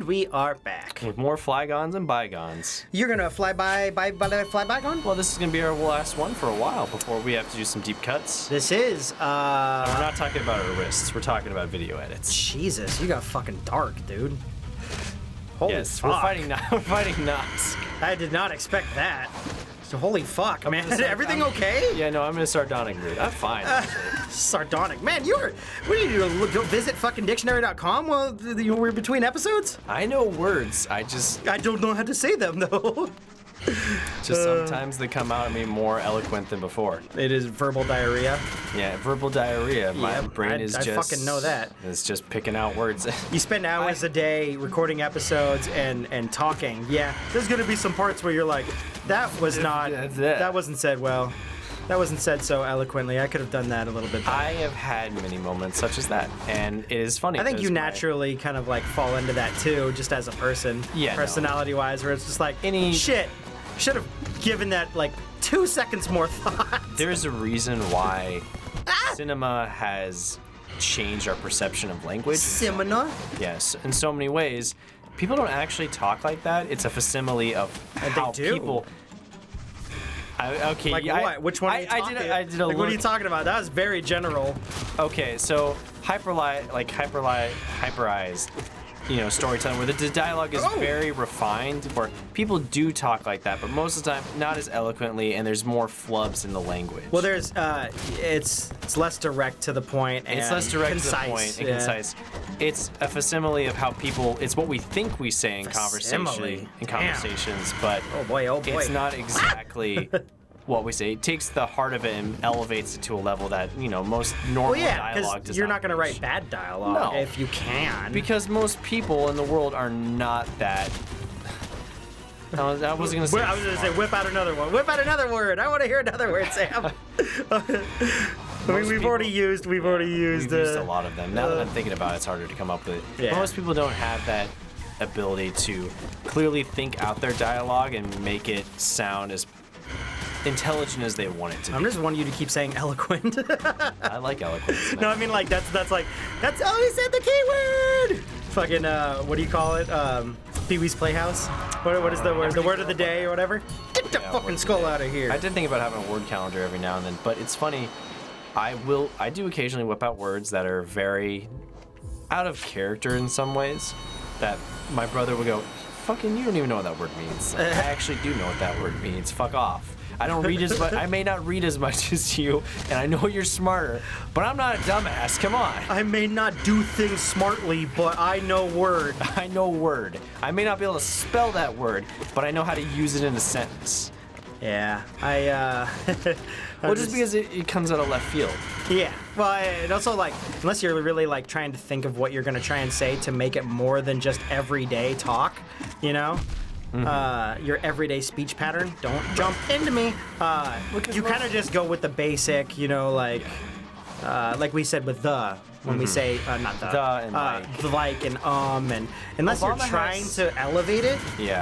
And we are back. With more flygons and bygones. You're gonna fly bygone? Well, this is gonna be our last one for a while before we have to do some deep cuts. This is, We're not talking about our wrists, we're talking about video edits. Jesus, you got fucking dark, dude. Holy Yes, fuck. we're fighting Nosk. I did not expect that. So holy fuck, man. Everything okay? Yeah, no, I'm in a sardonic mood. I'm fine. Sardonic. Man, what do you do? Go visit fucking dictionary.com while we're between episodes? I know words, I don't know how to say them, though. sometimes they come out at me more eloquent than before. It is verbal diarrhea. Yeah, verbal diarrhea. My brain I is just... I fucking know that. It's just picking out words. You spend hours a day recording episodes and talking. Yeah, there's gonna be some parts where you're like, that wasn't said well. That wasn't said so eloquently. I could have done that a little bit better. I have had many moments such as that, and it is funny. I think you naturally kind of like fall into that too, just as a person, personality-wise, where it's just like, shit, should have given that like 2 seconds more thought. There's a reason why cinema has changed our perception of language. Cinema? Yes, in so many ways. People don't actually talk like that. It's a facsimile of how people... What? Which one are you talking about? What are you talking about? That was very general. Okay, so hyperized, storytelling where the dialogue is very refined, where people do talk like that, but most of the time not as eloquently, and there's more flubs in the language. Well, there's it's less direct to the point and concise. Concise. It's a facsimile of how people. It's what we think we say in conversations, but oh boy, it's not exactly what we say. It takes the heart of it and elevates it to a level that most normal dialogue does. You're not going to write bad dialogue if you can, because most people in the world are not that. I wasn't going to say. I was going to say whip out another one. Whip out another word. I want to hear another word, Sam. We've already used a lot of them. Now that I'm thinking about it, it's harder to come up with. Yeah. Most people don't have that ability to clearly think out their dialogue and make it sound as intelligent as they want it to be. I'm just wanting you to keep saying eloquent. I like eloquence. No, I mean like that's he said the keyword. Fucking what do you call it? Pee-wee's Playhouse. What is the word? The word of the day or whatever? Get the fucking skull out of here. I did think about having a word calendar every now and then, but it's funny. I do occasionally whip out words that are very out of character in some ways. That my brother would go, "Fucking, you don't even know what that word means." Like, I actually do know what that word means. Fuck off. I don't read as much. I may not read as much as you, and I know you're smarter, but I'm not a dumbass. Come on. I may not do things smartly, but I know word. I know word. I may not be able to spell that word, but I know how to use it in a sentence. Yeah, well, just because it comes out of left field. Yeah, well, and also like, unless you're really like trying to think of what you're gonna try and say to make it more than just everyday talk, your everyday speech pattern. Don't jump into me. You kind of just go with the basic, like we said with the. When we say not the and and unless Obama you're trying to elevate it,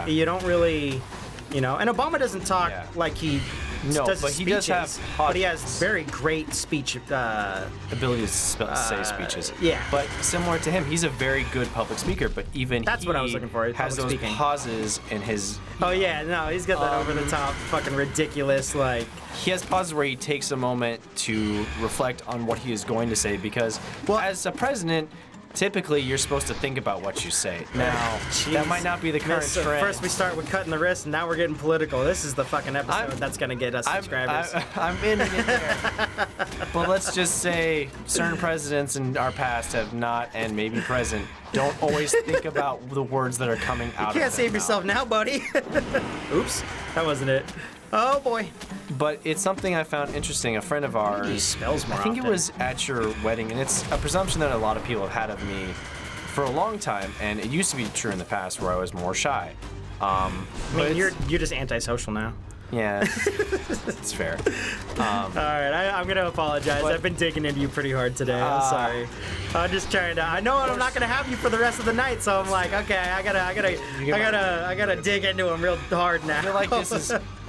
you don't really, and Obama doesn't talk like he does but speeches, he does have but he has very great speech ability to say speeches. Yeah, but similar to him, he's a very good public speaker. But even that's what I was looking for. Has those pauses in his. Oh yeah, no, he's got that over the top, fucking ridiculous like. He has pauses where he takes a moment to reflect on what he is going to say because, as a president, typically you're supposed to think about what you say. Now, that might not be the current trend. First we start with cutting the wrist, and now we're getting political. This is the fucking episode that's going to get us subscribers. I'm in it there. But let's just say certain presidents in our past have not, and maybe present, don't always think about the words that are coming out of their mouth. You can't save yourself now, buddy. Oops, that wasn't it. Oh boy. But it's something I found interesting. A friend of ours, spells more I think often. It was at your wedding, and it's a presumption that a lot of people have had of me for a long time, and it used to be true in the past where I was more shy. You're just antisocial now. Yeah, it's fair. All right, I'm gonna apologize. I've been digging into you pretty hard today. I'm sorry. I'm just trying to. I know I'm not gonna have you for the rest of the night, so I'm like, okay, I gotta dig into him real hard now. I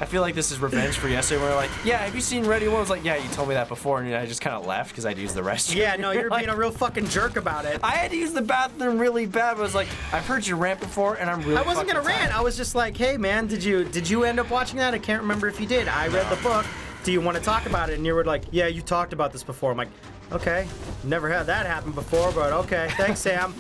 I feel like this is revenge for yesterday. Where we're like, yeah, have you seen Ready One? I was like, yeah, you told me that before, and I just kind of left because I'd use the restroom. Yeah, no, you're being a real fucking jerk about it. I had to use the bathroom really bad. But I was like, I've heard you rant before, and I'm really. I wasn't gonna rant. I was just like, hey man, did you end up watching that? I can't remember if you did. I read the book. Do you want to talk about it? And you were like, yeah, you talked about this before. I'm like, okay, never had that happen before, but okay, thanks, Sam.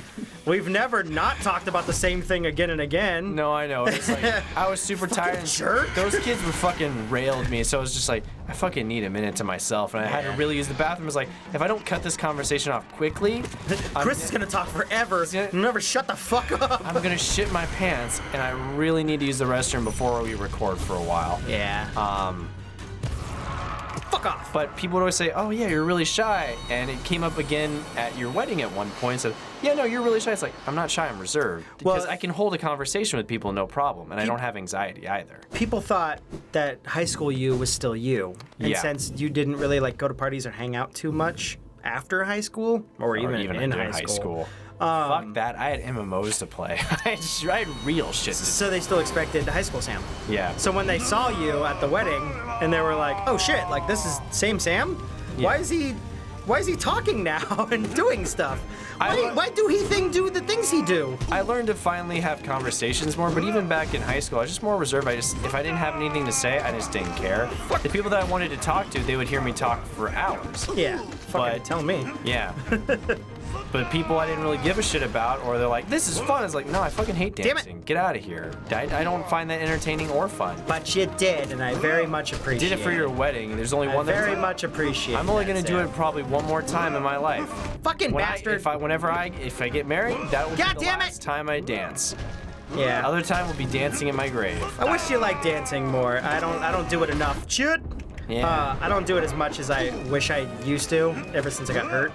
We've never not talked about the same thing again and again. No, I know. It's like I was super tired. And jerk. Those kids were fucking railed me, so I was just like, I fucking need a minute to myself, and I had to really use the bathroom. I was like, if I don't cut this conversation off quickly, Chris is gonna talk forever. Never shut the fuck up. I'm gonna shit my pants, and I really need to use the restroom before we record for a while. Yeah. Fuck off. But people would always say, oh yeah, you're really shy. And it came up again at your wedding at one point. So, yeah, no, you're really shy. It's like, I'm not shy, I'm reserved. Because I can hold a conversation with people, no problem. And I don't have anxiety either. People thought that high school you was still you. And since you didn't really like go to parties or hang out too much after high school, or even in high school. Fuck that. I had MMOs to play. I had real shit to do. So they still expected high school Sam. Yeah. So when they saw you at the wedding and they were like, oh shit, like this is same Sam? Yeah. Why is he talking now and doing stuff? Why do he do the things he do? I learned to finally have conversations more, but even back in high school, I was just more reserved. If I didn't have anything to say, I just didn't care. The people that I wanted to talk to, they would hear me talk for hours. Yeah, fucking tell me. Yeah. But people I didn't really give a shit about, or they're like, this is fun. It's like, no, I fucking hate dancing. Get out of here. I don't find that entertaining or fun. But you did, and I very much appreciate it. Did it for your wedding. There's only one. I very much appreciate it. I'm only going to do it probably one more time in my life. Fucking bastard. If I get married, that will be the last time I dance. Yeah. The other time will be dancing in my grave. I wish you liked dancing more. I don't do it enough. Shit. Yeah. I don't do it as much as I wish I used to, ever since I got hurt.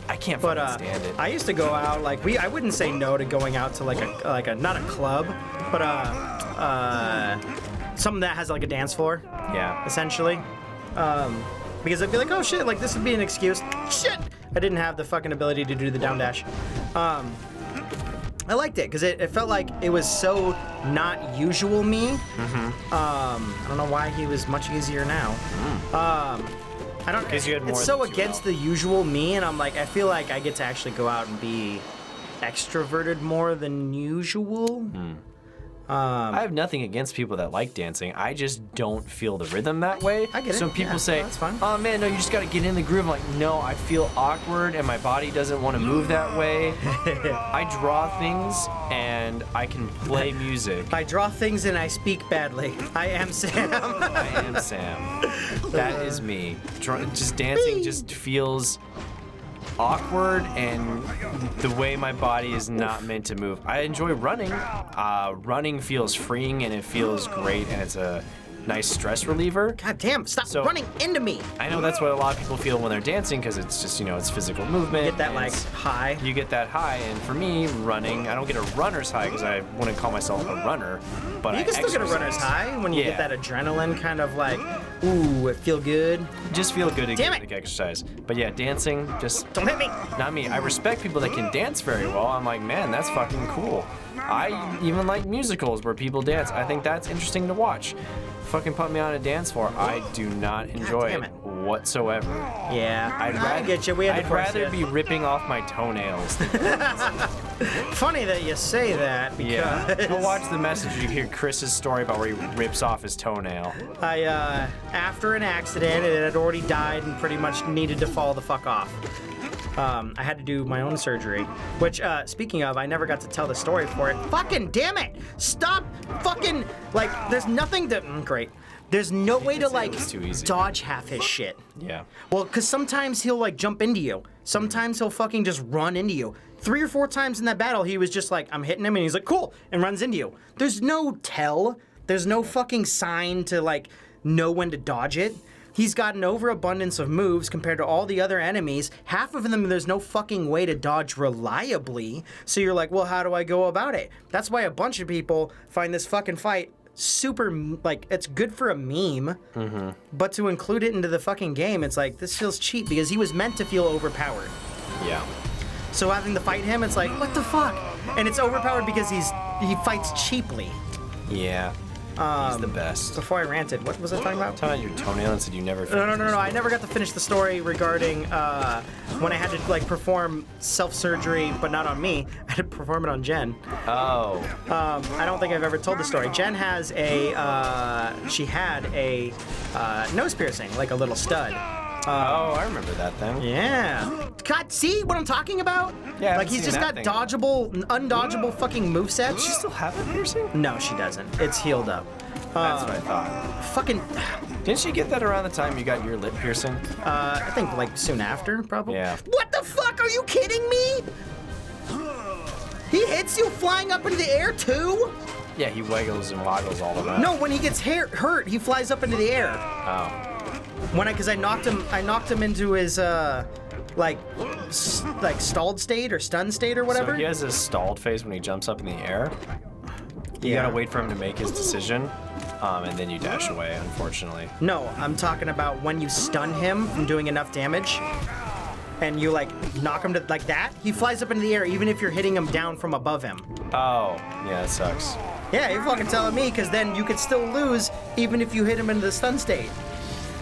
I can't fucking stand it. I used to go out I wouldn't say no to going out to like a not a club, but something that has like a dance floor. Yeah. Essentially. Because I'd be like, oh shit, like this would be an excuse. Shit! I didn't have the fucking ability to do the down dash. I liked it because it felt like it was so not usual me. Mm-hmm. I don't know why he was much easier now. I don't. Because you had more. It's so against the usual me, and I'm like, I feel like I get to actually go out and be extroverted more than usual. I have nothing against people that like dancing. I just don't feel the rhythm that way. I get it. So people say, that's fine. oh man, no, you just gotta get in the groove. I'm like, no, I feel awkward and my body doesn't want to move that way. I draw things and I can play music. I draw things and I speak badly. I am Sam. I am Sam. That is me. Just dancing just feels awkward, and the way my body is not meant to move. I enjoy running. Running feels freeing and it feels great, and it's a nice stress reliever. God damn, stop running into me. I know that's what a lot of people feel when they're dancing, because it's just, it's physical movement. You get that high. You get that high, and for me, running, I don't get a runner's high because I wouldn't call myself a runner, but you can still get a runner's high when you get that adrenaline kind of like, ooh, it feel good. Just feel good to get exercise. But yeah, dancing, just don't hit me. Not me. I respect people that can dance very well. I'm like, man, that's fucking cool. I even like musicals where people dance. I think that's interesting to watch. Fucking put me on a dance floor, I do not enjoy it whatsoever. Yeah, I get you. I'd rather be ripping off my toenails. Funny that you say that, because go watch The Message. You hear Chris's story about where he rips off his toenail. After an accident, it had already died and pretty much needed to fall the fuck off. I had to do my own surgery, which, speaking of, I never got to tell the story for it. Fucking damn it! Stop fucking, there's nothing to, great. There's no way to, dodge half his shit. Yeah. Well, because sometimes he'll, jump into you. Sometimes he'll fucking just run into you. 3 or 4 times in that battle, he was just like, I'm hitting him, and he's like, cool, and runs into you. There's no tell. There's no fucking sign to, know when to dodge it. He's got an overabundance of moves compared to all the other enemies. Half of them, there's no fucking way to dodge reliably. So you're like, well, how do I go about it? That's why a bunch of people find this fucking fight super, it's good for a meme. Mm-hmm. But to include it into the fucking game, it's like, this feels cheap because he was meant to feel overpowered. Yeah. So having to fight him, it's like, what the fuck? And it's overpowered because he fights cheaply. Yeah. He's the best. Before I ranted, what was I talking about? Talking about your toenail and said you never finished No. I never got to finish the story regarding when I had to like perform self-surgery, but not on me. I had to perform it on Jen. Oh. I don't think I've ever told the story. Jen has she had a nose piercing, like a little stud. I remember that thing. Yeah. God, see what I'm talking about? Yeah, like he's just got undodgeable fucking movesets. Does she still have a piercing? No, she doesn't. It's healed up. That's what I thought. Fucking. Didn't she get that around the time you got your lip piercing? I think like soon after, probably. Yeah. What the fuck? Are you kidding me? He hits you flying up into the air too? Yeah, he wiggles and waggles all around. No, when he gets hurt, he flies up into the air. Oh. Because I knocked him into his like stalled state or stunned state or whatever. So he has a stalled phase when he jumps up in the air. You gotta wait for him to make his decision, and then you dash away, unfortunately. No, I'm talking about when you stun him from doing enough damage, and you like knock him to like that. He flies up into the air even if you're hitting him down from above him. Oh, yeah, that sucks. Yeah, you're fucking telling me, because then you could still lose even if you hit him into the stun state.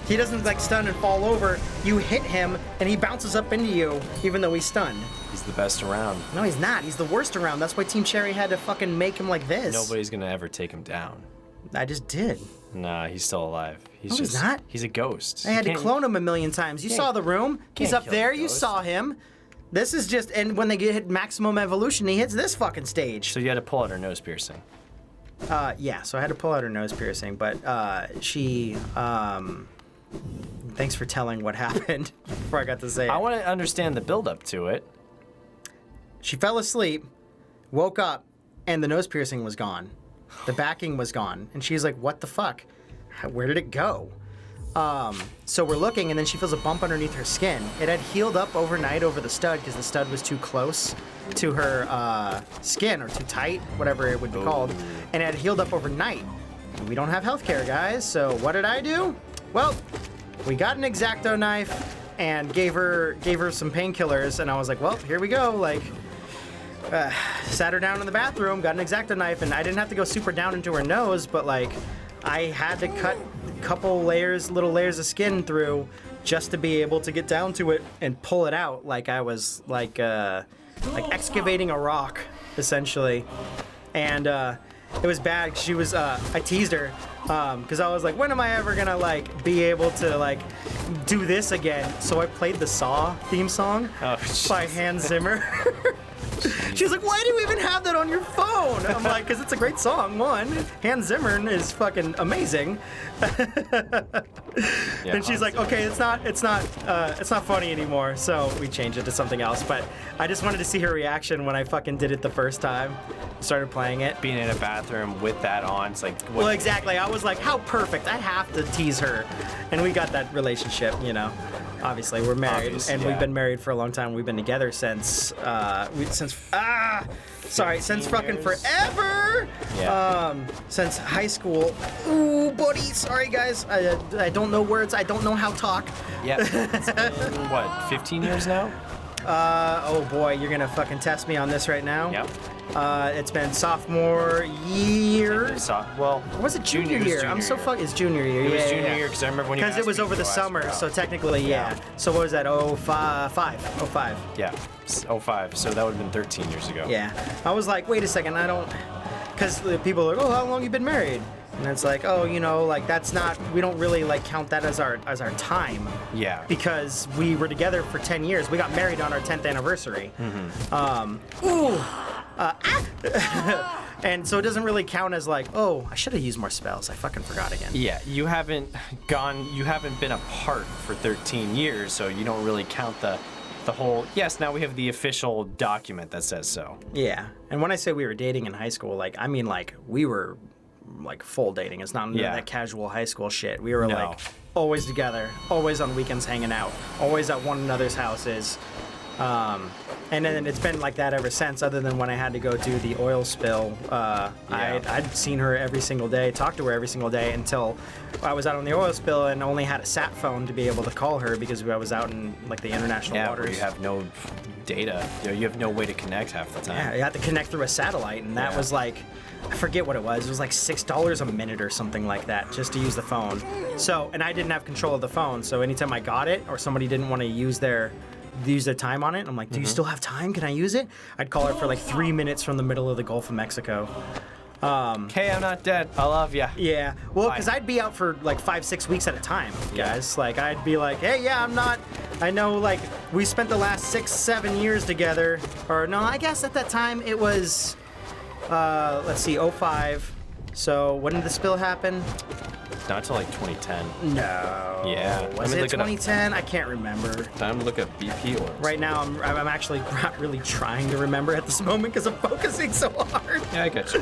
He doesn't like stun and fall over. You hit him and he bounces up into you even though he's stunned. He's the best around. No, he's not. He's the worst around. That's why Team Cherry had to fucking make him like this. Nobody's gonna ever take him down. I just did. Nah, he's still alive. No, he's not. He's a ghost. I had to clone him a million times. You saw the room. He's up there. You saw him. This is just, and when they get hit maximum evolution, he hits this fucking stage. So you had to pull out her nose piercing. Yeah, so I had to pull out her nose piercing, but she, thanks for telling what happened before I got to say it. I want to understand the build-up to it. She fell asleep, woke up, and the nose piercing was gone. The backing was gone. And she's like, what the fuck? Where did it go? So we're looking, and then she feels a bump underneath her skin. It had healed up overnight over the stud because the stud was too close to her skin, or too tight, whatever it would be called. And it had healed up overnight. We don't have healthcare, guys, so what did I do? Well, we got an X-Acto knife and gave her some painkillers, and I was like, well, here we go. Like, sat her down in the bathroom, got an X-Acto knife, and I didn't have to go super down into her nose, but like, I had to cut a couple little layers of skin through just to be able to get down to it and pull it out, like I was like excavating a rock, essentially. And it was bad. She was, I teased her, because I was like, when am I ever gonna like be able to like do this again? So I played the Saw theme song by Hans Zimmer. She's like, why do you even have that on your phone? I'm like, because it's a great song, one. Hans Zimmer is fucking amazing. And she's like, okay, it's not funny anymore. So we changed it to something else. But I just wanted to see her reaction when I fucking did it the first time. Started playing it. Being in a bathroom with that on, it's like, what? Well, exactly. I was like, how perfect. I have to tease her. And we got that relationship, you know. Obviously, we're married, we've been married for a long time. We've been together since since fucking forever. Yeah. Since high school. Ooh, buddy. Sorry, guys. I don't know words. I don't know how to talk. Yeah. It's been, what, 15 years now? Oh boy, you're gonna fucking test me on this right now. Yep. It's been sophomore year. Well, or was it junior year? Junior It's junior year. It was junior year because I remember when you. Because it was over the summer, so technically, yeah. So what was that? 05. Yeah, 05. So that would have been 13 years ago. Yeah. I was like, wait a second, I don't. Because people are like, oh, how long you been married? And it's like, oh, you know, like that's not. We don't really like count that as our time. Yeah. Because we were together for 10 years. We got married on our 10th anniversary. Mm-hmm. And so it doesn't really count as like, oh, I should have used more spells. I fucking forgot again. Yeah, you haven't been apart for 13 years, so you don't really count the whole, yes, now we have the official document that says so. Yeah, and when I say we were dating in high school, like, I mean, like, we were, like, full dating. It's not that casual high school shit. We were, like, always together, always on weekends hanging out, always at one another's houses. And then it's been like that ever since, other than when I had to go do the oil spill. I'd seen her every single day, talked to her every single day until I was out on the oil spill and only had a sat phone to be able to call her because I was out in like the international waters. Where you have no data. You have no way to connect half the time. Yeah, you had to connect through a satellite, and that was like, I forget what it was. It was like $6 a minute or something like that just to use the phone. So, and I didn't have control of the phone, so anytime I got it or somebody didn't want to use their time on it, I'm like, do you still have time? Can I use it? I'd call her for like 3 minutes from the middle of the Gulf of Mexico. Hey, I'm not dead. I love ya. Yeah. Well, because I'd be out for like 5-6 weeks at a time, guys. Like, I'd be like, hey, yeah, I'm not. I know, like, we spent the last 6-7 years together. Or, no, I guess at that time it was, let's see, 05. So, when did the spill happen? Not until like 2010. No. Yeah. Was it 2010? I can't remember. Time to look at BP oils. Right now, I'm actually not really trying to remember at this moment because I'm focusing so hard. Yeah, I get you.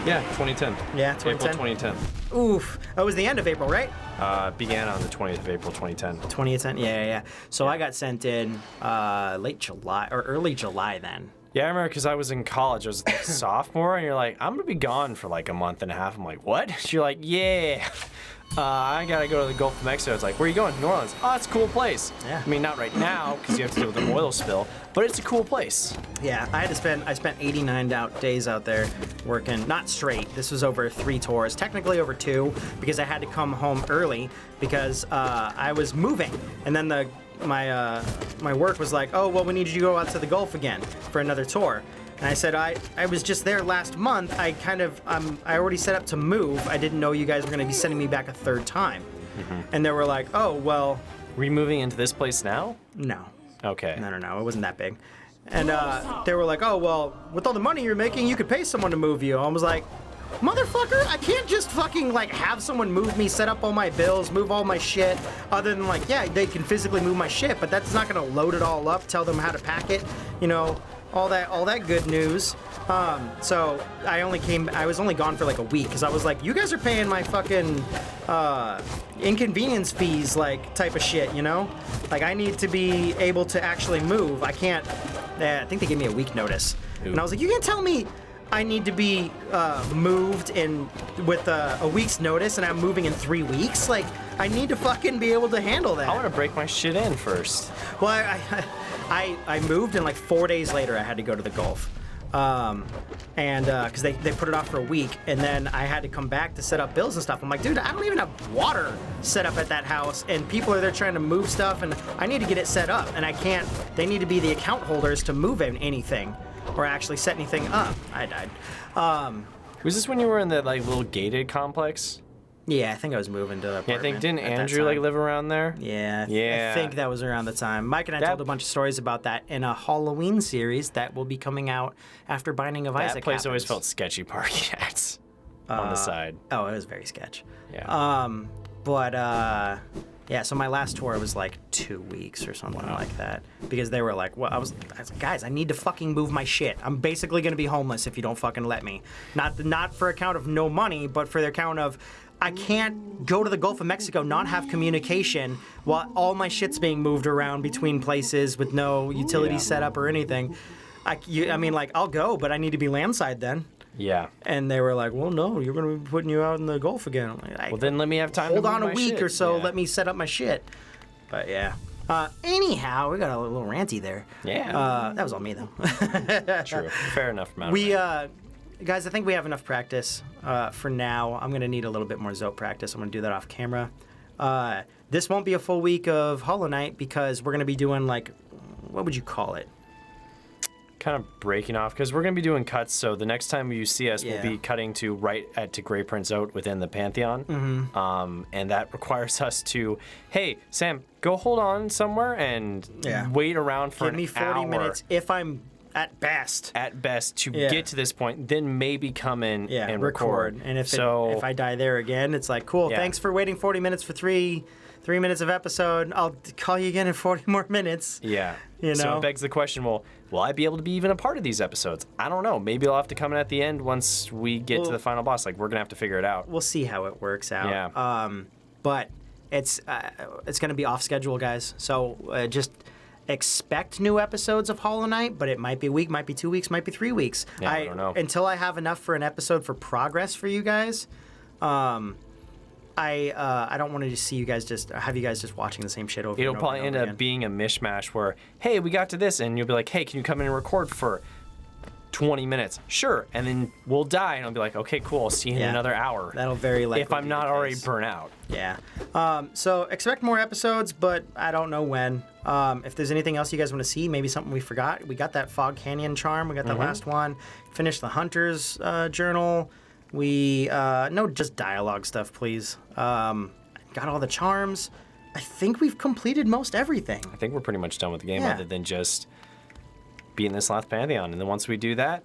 Yeah, 2010. Yeah, 2010. April 2010. Oof. That was the end of April, right? Began on the 20th of April 2010. 2010? Yeah. So I got sent in late July or early July then. Yeah, I remember because I was in college. I was like sophomore, and you're like, I'm going to be gone for like a month and a half. I'm like, what? You're like, yeah. I got to go to the Gulf of Mexico. It's like, where are you going? New Orleans. Oh, it's a cool place. Yeah. I mean, not right now because you have to deal with an oil spill, but it's a cool place. Yeah, I spent 89 days out there working, not straight. This was over 3 tours, technically over 2, because I had to come home early because I was moving. And then my work was like, oh, well, we need you to go out to the Gulf again for another tour. And I said, I was just there last month. I already set up to move. I didn't know you guys were going to be sending me back a 3rd time. Mm-hmm. And they were like, oh, well. Were you moving into this place now? No. Okay. No. It wasn't that big. And they were like, oh, well, with all the money you're making, you could pay someone to move you. I was like, motherfucker, I can't just fucking like have someone move me, set up all my bills, move all my shit, other than like, yeah, they can physically move my shit, but that's not gonna load it all up, tell them how to pack it, you know, all that good news. So I was only gone for like a week because I was like, you guys are paying my fucking inconvenience fees, like type of shit, you know? Like I need to be able to actually move. I can't, I think they gave me a week notice. Ooh. And I was like, you can't tell me I need to be moved in with a week's notice and I'm moving in 3 weeks? Like, I need to fucking be able to handle that. I want to break my shit in first. Well, I moved and like 4 days later I had to go to the Gulf. And because they put it off for a week, and then I had to come back to set up bills and stuff. I'm like, dude, I don't even have water set up at that house, and people are there trying to move stuff, and I need to get it set up, and I can't. They need to be the account holders to move anything or actually set anything up. I died. Was this when you were in the like little gated complex? Yeah, I think I was moving to the apartment. Yeah, I think didn't Andrew like live around there? Yeah. Yeah. I think that was around the time. Mike and I told a bunch of stories about that in a Halloween series that will be coming out after Binding of Isaac. That place happens. always felt sketchy parking at on the side. Oh, it was very sketch. Yeah. Yeah, so my last tour was like 2 weeks or something like that. Because they were like, well, I was like, guys, I need to fucking move my shit. I'm basically going to be homeless if you don't fucking let me. Not for account of no money, but for the account of I can't go to the Gulf of Mexico, not have communication while all my shit's being moved around between places with no utility set up or anything. I mean, I'll go, but I need to be landside then. Yeah. And they were like, well, no, you're going to be putting you out in the Gulf again. I'm like, well, then let me have time hold to move on a my week shit. or so. Yeah. Let me set up my shit. But yeah. Anyhow, we got a little ranty there. Yeah. That was all me though. True. Fair enough amount. Guys, I think we have enough practice for now. I'm going to need a little bit more Zote practice. I'm going to do that off camera. This won't be a full week of Hollow Knight because we're going to be doing what would you call it? Kind of breaking off because we're going to be doing cuts. So the next time you see us, we'll be cutting to Grey Prince Zote within the Pantheon. Mm-hmm. And that requires us to, hey, Sam, go hold on somewhere and wait around for Give me 40 minutes if I'm at best to get to this point, then maybe come in and record. And if I die there again, it's like, cool, thanks for waiting 40 minutes for three minutes of episode. I'll call you again in 40 more minutes. Yeah. You know? So it begs the question, well, will I be able to be even a part of these episodes? I don't know. Maybe I'll have to come in at the end once we get to the final boss. We're going to have to figure it out. We'll see how it works out. Yeah. But it's going to be off schedule, guys. So just expect new episodes of Hollow Knight, but it might be a week, might be 2 weeks, might be 3 weeks. Yeah, I don't know. Until I have enough for an episode for progress for you guys, I don't want to just see you guys have you guys just watching the same shit over and over. It'll probably end up being a mishmash where, hey, we got to this, and you'll be like, hey, can you come in and record for 20 minutes? Sure. And then we'll die, and I'll be like, okay, cool, I'll see you in another hour. That'll very likely if I'm not already burnt out. Yeah. So expect more episodes, but I don't know when. If there's anything else you guys want to see, maybe something we forgot. We got that Fog Canyon charm. We got that last one. Finished the Hunter's Journal. We, no, just dialogue stuff, please. Got all the charms. I think we've completed most everything. I think we're pretty much done with the game other than just beating this last Pantheon. And then once we do that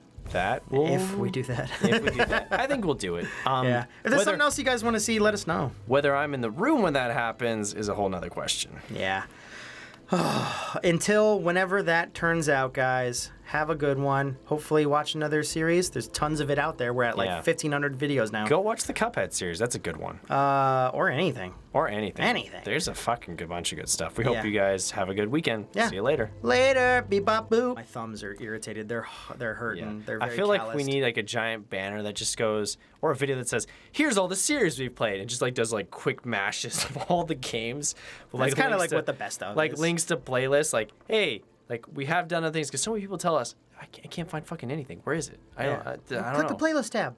will... If we do that. If we do that. I think we'll do it. Yeah. If there's something else you guys want to see, let us know. Whether I'm in the room when that happens is a whole nother question. Yeah. Until whenever that turns out, guys, have a good one. Hopefully watch another series. There's tons of it out there. We're at like 1,500 videos now. Go watch the Cuphead series. That's a good one. Or anything. Or anything. Anything. There's a fucking good bunch of good stuff. We hope you guys have a good weekend. Yeah. See you later. Later. Beep bop boop. My thumbs are irritated. They're hurting. Yeah. They're very I feel calloused. like we need like a giant banner that just goes, or a video that says, here's all the series we've played, and just like does like quick mashes of all the games. With, That's like, kind of like what the best of like is. links to playlists, like, hey, like we have done other things, because so many people tell us, I can't find fucking anything. Where is it? I don't know. Click the playlist tab.